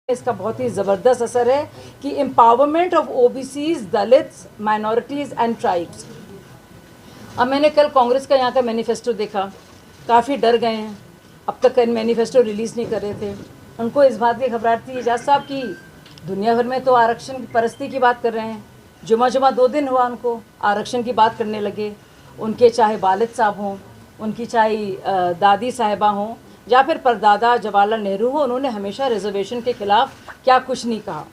इसका बहुत ही ज़बरदस्त असर है कि empowerment of OBCs, Dalits, minorities and tribes. अब मैंने कल कांग्रेस का यहाँ का मैनिफेस्टो देखा, काफ़ी डर गए हैं। अब तक मैनिफेस्टो रिलीज़ नहीं कर रहे थे। उनको इस बात की घबराहट थी एजाज साहब की दुनिया भर में तो आरक्षण की परस्ती की बात कर रहे हैं। जुमा 2 दिन हुआ उनको आरक्षण की बात करने लगे। उनके चाहे वालिद साहब हों, उनकी चाहे दादी साहिबा हों या फिर परदादा जवाहरलाल नेहरू हो, उन्होंने हमेशा रिजर्वेशन के खिलाफ क्या कुछ नहीं कहा।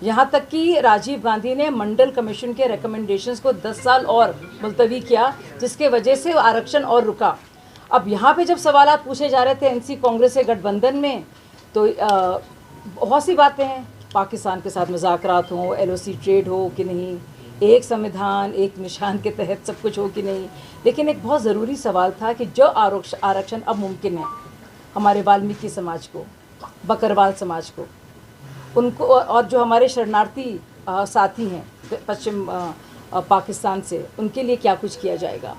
यहाँ तक कि राजीव गांधी ने मंडल कमीशन के रिकमेंडेशंस को 10 साल और मुलतवी किया, जिसके वजह से आरक्षण और रुका। अब यहाँ पे जब सवाल पूछे जा रहे थे एनसी कांग्रेस के गठबंधन में, तो बहुत सी बातें हैं। पाकिस्तान के साथ मुज़ाकरात हों, LOC ट्रेड हो कि नहीं, एक संविधान एक निशान के तहत सब कुछ हो कि नहीं। लेकिन एक बहुत ज़रूरी सवाल था कि जो आरक्षण अब मुमकिन है हमारे वाल्मीकि समाज को, बकरवाल समाज को, उनको, और जो हमारे शरणार्थी साथी हैं पश्चिम पाकिस्तान से, उनके लिए क्या कुछ किया जाएगा।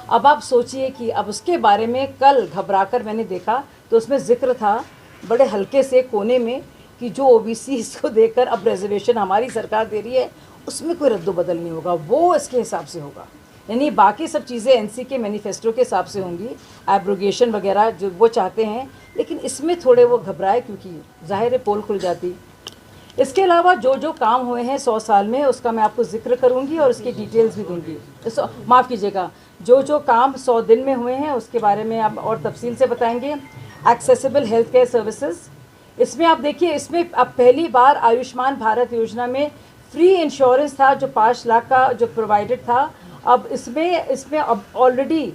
अब आप सोचिए कि अब उसके बारे में कल घबराकर मैंने देखा तो उसमें ज़िक्र था बड़े हल्के से कोने में कि जो OBC इसको देकर अब रिजर्वेशन हमारी सरकार दे रही है उसमें कोई रद्दोबदल नहीं होगा, वो इसके हिसाब से होगा। यानी बाकी सब चीज़ें NC के मैनिफेस्टो के हिसाब से होंगी, एब्रोगेशन वगैरह जो वो चाहते हैं, लेकिन इसमें थोड़े वो घबराए क्योंकि जाहिर है पोल खुल जाती। इसके अलावा जो जो काम हुए हैं 100 साल में उसका मैं आपको जिक्र करूंगी और उसकी डिटेल्स भी दूंगी। माफ़ कीजिएगा, जो जो काम 100 दिन में हुए हैं उसके बारे में आप और तफसील से बताएंगे। एक्सेसिबल हेल्थ केयर सर्विसेज, इसमें आप देखिए, इसमें अब पहली बार आयुष्मान भारत योजना में फ्री इंश्योरेंस था जो 5 लाख का जो प्रोवाइडेड था। अब इसमें अब ऑलरेडी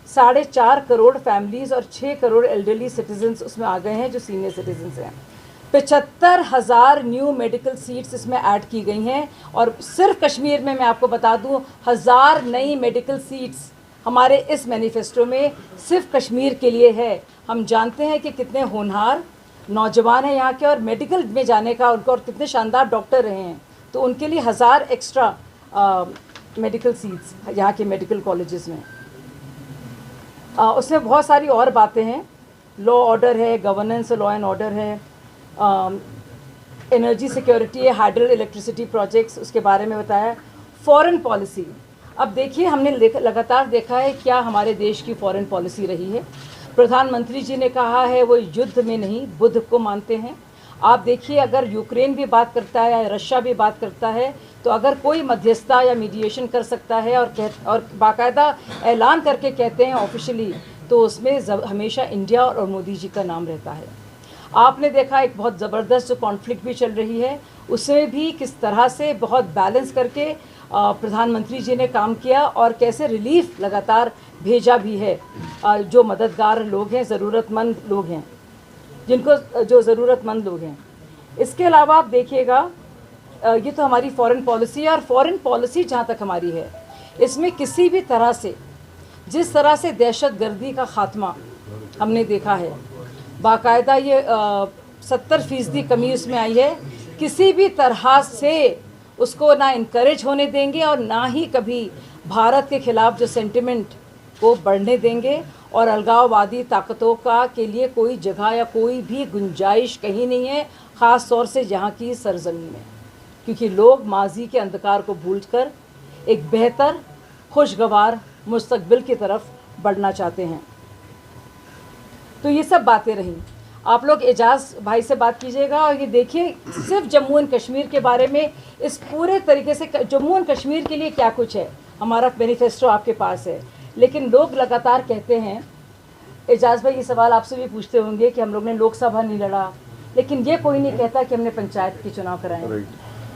4.5 करोड़ फैमिलीज़ और 6 करोड़ एल्डरली सिटीजन्स उसमें आ गए हैं जो सीनियर सिटीजन्स हैं। 75,000 न्यू मेडिकल सीट्स इसमें ऐड की गई हैं। और सिर्फ कश्मीर में मैं आपको बता दूं 1000 नई मेडिकल सीट्स हमारे इस मैनिफेस्टो में सिर्फ कश्मीर के लिए है। हम जानते हैं कि कितने होनहार नौजवान हैं यहाँ के और मेडिकल में जाने का उनको, और कितने शानदार डॉक्टर रहे हैं, तो उनके लिए 1000 एक्स्ट्रा मेडिकल सीट्स यहाँ के मेडिकल कॉलेजेस में। उसमें बहुत सारी और बातें हैं, लॉ ऑर्डर है, गवर्नेंस लॉ एंड ऑर्डर है, एनर्जी सिक्योरिटी है, हाइडल इलेक्ट्रिसिटी प्रोजेक्ट्स उसके बारे में बताया। फॉरेन पॉलिसी, अब देखिए हमने लगातार देखा है क्या हमारे देश की फॉरेन पॉलिसी रही है। प्रधानमंत्री जी ने कहा है वो युद्ध में नहीं बुद्ध को मानते हैं। आप देखिए अगर यूक्रेन भी बात करता है या रशिया भी बात करता है, तो अगर कोई मध्यस्थता या मीडिएशन कर सकता है और बाकायदा ऐलान करके कहते हैं ऑफिशियली, तो उसमें हमेशा इंडिया और मोदी जी का नाम रहता है। आपने देखा एक बहुत ज़बरदस्त जो कॉन्फ्लिक्ट भी चल रही है, उसमें भी किस तरह से बहुत बैलेंस करके प्रधानमंत्री जी ने काम किया और कैसे रिलीफ लगातार भेजा भी है। जो मददगार लोग हैं, ज़रूरतमंद लोग हैं, जो ज़रूरतमंद लोग हैं। इसके अलावा आप देखिएगा, ये तो हमारी फॉरेन पॉलिसी है। और फॉरेन पॉलिसी जहाँ तक हमारी है, इसमें किसी भी तरह से, जिस तरह से दहशतगर्दी का ख़ात्मा हमने देखा है, बाकायदा ये 70% कमी उसमें आई है। किसी भी तरह से उसको ना इनकरेज होने देंगे और ना ही कभी भारत के ख़िलाफ़ जो सेंटिमेंट को बढ़ने देंगे। और अलगाववादी ताकतों का के लिए कोई जगह या कोई भी गुंजाइश कहीं नहीं है, ख़ास तौर से यहाँ की सरजमीन में, क्योंकि लोग माजी के अंधकार को भूलकर एक बेहतर खुशगवार मुस्तकबिल की तरफ बढ़ना चाहते हैं। तो ये सब बातें रहीं। आप लोग एजाज भाई से बात कीजिएगा और ये देखिए सिर्फ जम्मू एंड कश्मीर के बारे में, इस पूरे तरीके से जम्मू एंड कश्मीर के लिए क्या कुछ है। हमारा मैनिफेस्टो आपके पास है, लेकिन लोग लगातार कहते हैं, एजाज भाई ये सवाल आपसे भी पूछते होंगे कि हम लोग ने लोकसभा नहीं लड़ा, लेकिन ये कोई नहीं कहता कि हमने पंचायत के चुनाव कराए,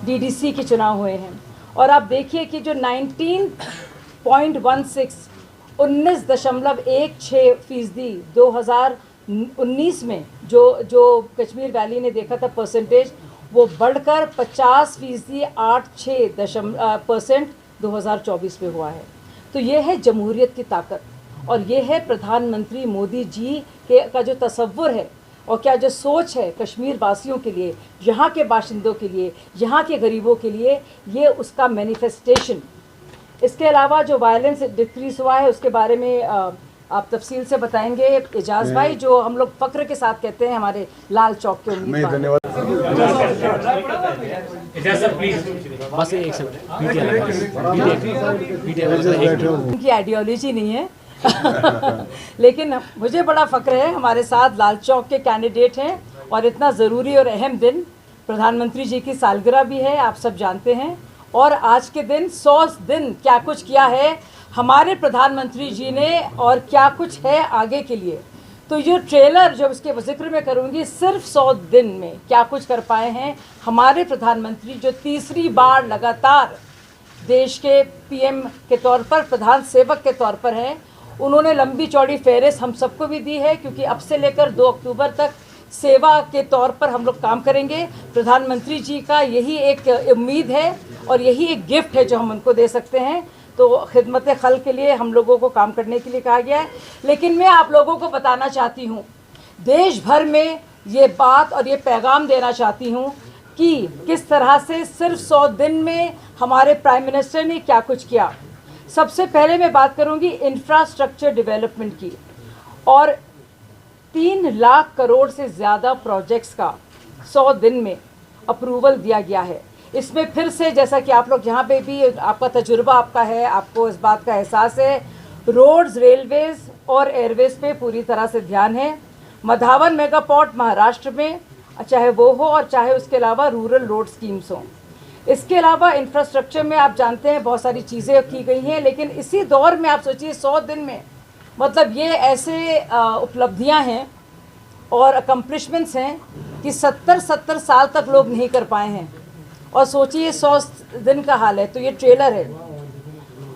DDC के चुनाव हुए हैं। और आप देखिए कि जो 19.16% 2019 में जो कश्मीर वैली ने देखा था परसेंटेज, वो बढ़कर 50.86% 2024 में हुआ है। तो ये है जमहूरियत की ताकत, और ये है प्रधानमंत्री मोदी जी का जो तसव्वुर है और क्या जो सोच है कश्मीर वासियों के लिए, यहाँ के बाशिंदों के लिए, यहाँ के गरीबों के लिए, ये उसका मैनिफेस्टेशन। इसके अलावा जो वायलेंस डिक्रीज हुआ है उसके बारे में आप तफसील से बताएंगे एजाज भाई, जो हम लोग फक्र के साथ कहते हैं हमारे लाल चौक के उम्मीदवार। बस एक सेकंड उनकी आइडियोलॉजी नहीं है लेकिन मुझे बड़ा फक्र है, हमारे साथ लाल चौक के कैंडिडेट हैं और इतना ज़रूरी और अहम दिन, प्रधानमंत्री जी की सालगिरह भी है, आप सब जानते हैं। और आज के दिन 100 दिन क्या कुछ किया है हमारे प्रधानमंत्री जी ने और क्या कुछ है आगे के लिए। तो ये ट्रेलर जो इसके जिक्र में करूँगी, सिर्फ 100 दिन में क्या कुछ कर पाए हैं हमारे प्रधानमंत्री, जो तीसरी बार लगातार देश के पीएम के तौर पर, प्रधान सेवक के तौर पर हैं। उन्होंने लंबी चौड़ी फहरिस्त हम सबको भी दी है, क्योंकि अब से लेकर 2 अक्टूबर तक सेवा के तौर पर हम लोग काम करेंगे। प्रधानमंत्री जी का यही एक उम्मीद है और यही एक गिफ्ट है जो हम उनको दे सकते हैं। तो खिदमत खल्क के लिए हम लोगों को काम करने के लिए कहा गया है। लेकिन मैं आप लोगों को बताना चाहती हूँ, देश भर में ये बात और ये पैगाम देना चाहती हूँ कि किस तरह से सिर्फ 100 दिन में हमारे प्राइम मिनिस्टर ने क्या कुछ किया। सबसे पहले मैं बात करूँगी इंफ्रास्ट्रक्चर डेवलपमेंट की, और 3 लाख करोड़ से ज़्यादा प्रोजेक्ट्स का 100 दिन में अप्रूवल दिया गया है। इसमें फिर से जैसा कि आप लोग जहाँ पे भी आपका तजुर्बा आपका है, आपको इस बात का एहसास है, रोड्स, रेलवेज़ और एयरवेज़ पे पूरी तरह से ध्यान है। मधावन मेगा पोर्ट महाराष्ट्र में, चाहे वो हो और चाहे उसके अलावा रूरल रोड स्कीम्स हों। इसके अलावा इंफ्रास्ट्रक्चर में आप जानते हैं बहुत सारी चीज़ें की गई हैं, लेकिन इसी दौर में आप सोचिए 100 दिन में, मतलब ये ऐसे उपलब्धियां हैं और अकम्पलिशमेंट्स हैं कि 70 साल तक लोग नहीं कर पाए हैं। और सोचिए 100 दिन का हाल है, तो ये ट्रेलर है।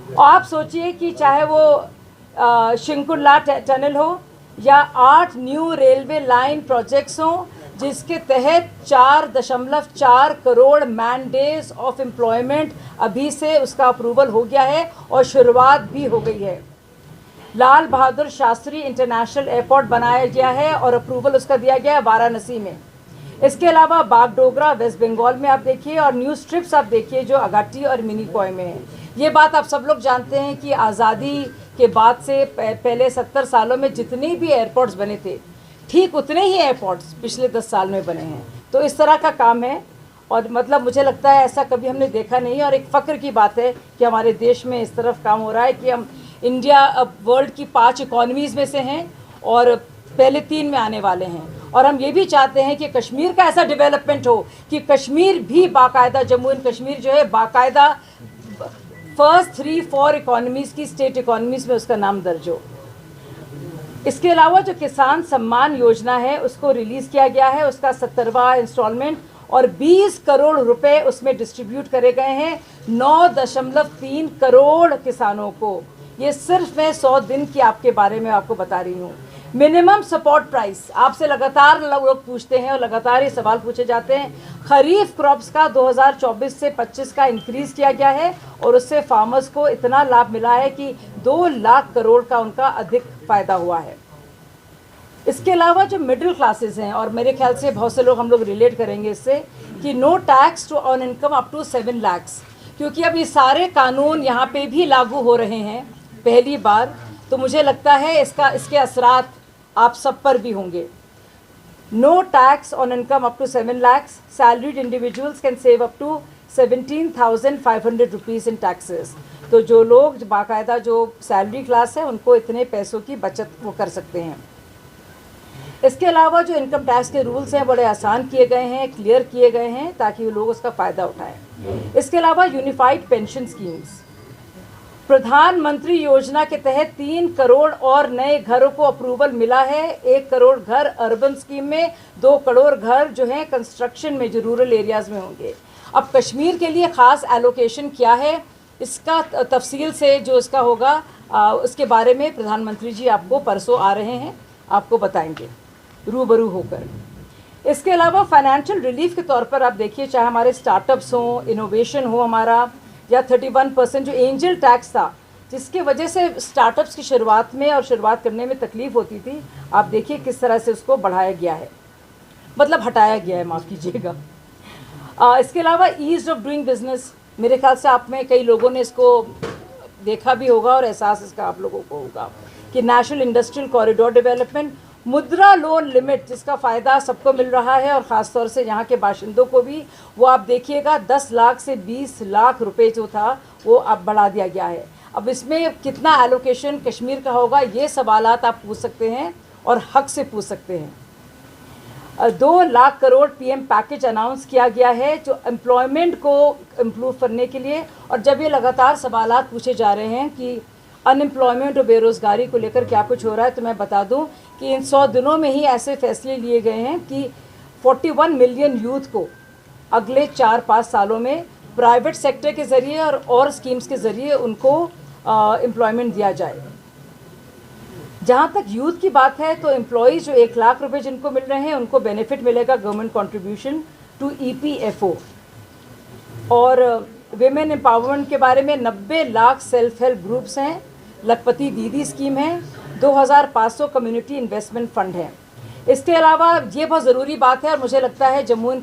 और आप सोचिए कि चाहे वो शिंकुला टनल हो या 8 न्यू रेलवे लाइन प्रोजेक्ट्स हों, जिसके तहत 4.4 crore man days of employment अभी से उसका अप्रूवल हो गया है और शुरुआत भी हो गई है। लाल बहादुर शास्त्री इंटरनेशनल एयरपोर्ट बनाया गया है और अप्रूवल उसका दिया गया है वाराणसी में। इसके अलावा बागडोगरा वेस्ट बंगाल में आप देखिए, और न्यू स्ट्रिप्स आप देखिए जो अगाटी और मिनीकॉय में है। ये बात आप सब लोग जानते हैं कि आज़ादी के बाद से पहले 70 सालों में जितने भी एयरपोर्ट्स बने थे, ठीक उतने ही एयरपोर्ट्स पिछले 10 साल में बने हैं। तो इस तरह का काम है और मतलब मुझे लगता है ऐसा कभी हमने देखा नहीं, और एक फ़ख्र की बात है कि हमारे देश में इस तरफ काम हो रहा है कि हम इंडिया अब वर्ल्ड की 5 इकॉनमीज़ में से हैं और पहले 3 में आने वाले हैं। और हम ये भी चाहते हैं कि कश्मीर का ऐसा डेवलपमेंट हो कि कश्मीर भी बाकायदा, जम्मू एंड कश्मीर जो है बाकायदा फर्स्ट 3-4 इकॉनमीज़ की स्टेट इकॉनमीज़ में उसका नाम दर्ज हो। इसके अलावा जो किसान सम्मान योजना है उसको रिलीज़ किया गया है, उसका 70वां इंस्टॉलमेंट, और 20 करोड़ रुपए उसमें डिस्ट्रीब्यूट करे गए हैं 9.3 करोड़ किसानों को। ये सिर्फ मैं 100 दिन की आपके बारे में आपको बता रही हूँ। मिनिमम सपोर्ट प्राइस आपसे लगातार लोग पूछते हैं और लगातार ये सवाल पूछे जाते हैं। खरीफ क्रॉप्स का 2024 से 25 का इंक्रीज़ किया गया है और उससे फार्मर्स को इतना लाभ मिला है कि 2 लाख करोड़ का उनका अधिक फ़ायदा हुआ है। इसके अलावा जो मिडिल क्लासेस हैं, और मेरे ख्याल से बहुत से लोग हम लोग रिलेट करेंगे इससे, कि no tax to on income up to 7 lakhs, क्योंकि अब ये सारे कानून यहाँ पे भी लागू हो रहे हैं पहली बार। तो मुझे लगता है इसके असरात आप सब पर भी होंगे। No tax on income up to 7 lakhs, salaried individuals can save up to 17,500 rupees in taxes. तो जो लोग बाकायदा जो सैलरी क्लास है उनको इतने पैसों की बचत वो कर सकते हैं। इसके अलावा जो इनकम टैक्स के रूल्स हैं बड़े आसान किए गए हैं, क्लियर किए गए हैं ताकि वो लोग उसका फ़ायदा उठाएं। इसके अलावा यूनिफाइड पेंशन स्कीम्स, प्रधानमंत्री योजना के तहत 3 करोड़ और नए घरों को अप्रूवल मिला है। 1 करोड़ घर अर्बन स्कीम में, 2 करोड़ घर जो हैं कंस्ट्रक्शन में, जो रूरल एरियाज़ में होंगे। अब कश्मीर के लिए ख़ास एलोकेशन क्या है, इसका तफसील से जो इसका होगा उसके बारे में प्रधानमंत्री जी आपको परसों आ रहे हैं, आपको बताएंगे रूबरू होकर। इसके अलावा फाइनेंशियल रिलीफ के तौर पर आप देखिए, चाहे हमारे स्टार्टअप्स हों, इनोवेशन हो हमारा, या 31% जो एंजल टैक्स था जिसके वजह से स्टार्टअप्स की शुरुआत में और शुरुआत करने में तकलीफ़ होती थी, आप देखिए किस तरह से उसको बढ़ाया गया है, मतलब हटाया गया है, माफ़ कीजिएगा। इसके अलावा ईज़ ऑफ डूइंग बिजनेस, मेरे ख्याल से आप में कई लोगों ने इसको देखा भी होगा और एहसास इसका आप लोगों को होगा कि नेशनल इंडस्ट्रियल कॉरिडोर डेवलपमेंट मुद्रा लोन लिमिट जिसका फ़ायदा सबको मिल रहा है और ख़ास तौर से यहाँ के बाशिंदों को भी, वो आप देखिएगा 10 लाख से 20 लाख रुपए जो था वो अब बढ़ा दिया गया है। अब इसमें कितना एलोकेशन कश्मीर का होगा, ये सवालात आप पूछ सकते हैं और हक से पूछ सकते हैं। 2 lakh crore PM package announce किया गया है जो एम्प्लॉयमेंट को इम्प्रूव करने के लिए। और जब ये लगातार सवालात पूछे जा रहे हैं कि अनएम्प्लॉयमेंट और बेरोज़गारी को लेकर क्या कुछ हो रहा है, तो मैं बता दूं कि इन 100 दिनों में ही ऐसे फैसले लिए गए हैं कि 41 मिलियन यूथ को अगले 4-5 सालों में प्राइवेट सेक्टर के ज़रिए और स्कीम्स के ज़रिए उनको एम्प्लॉयमेंट दिया जाए। जहाँ तक यूथ की बात है तो एम्प्लॉयज़ जो 1 लाख रुपए जिनको मिल रहे हैं उनको बेनिफिट मिलेगा गवर्नमेंट कंट्रीब्यूशन टू EPFO। और विमेन एम्पावरमेंट के बारे में 90 लाख सेल्फ हेल्प ग्रुप्स हैं, लखपति दीदी स्कीम है, 2500 कम्युनिटी इन्वेस्टमेंट फ़ंड हैं। इसके अलावा ये बहुत ज़रूरी बात है और मुझे लगता है जम्मू एंड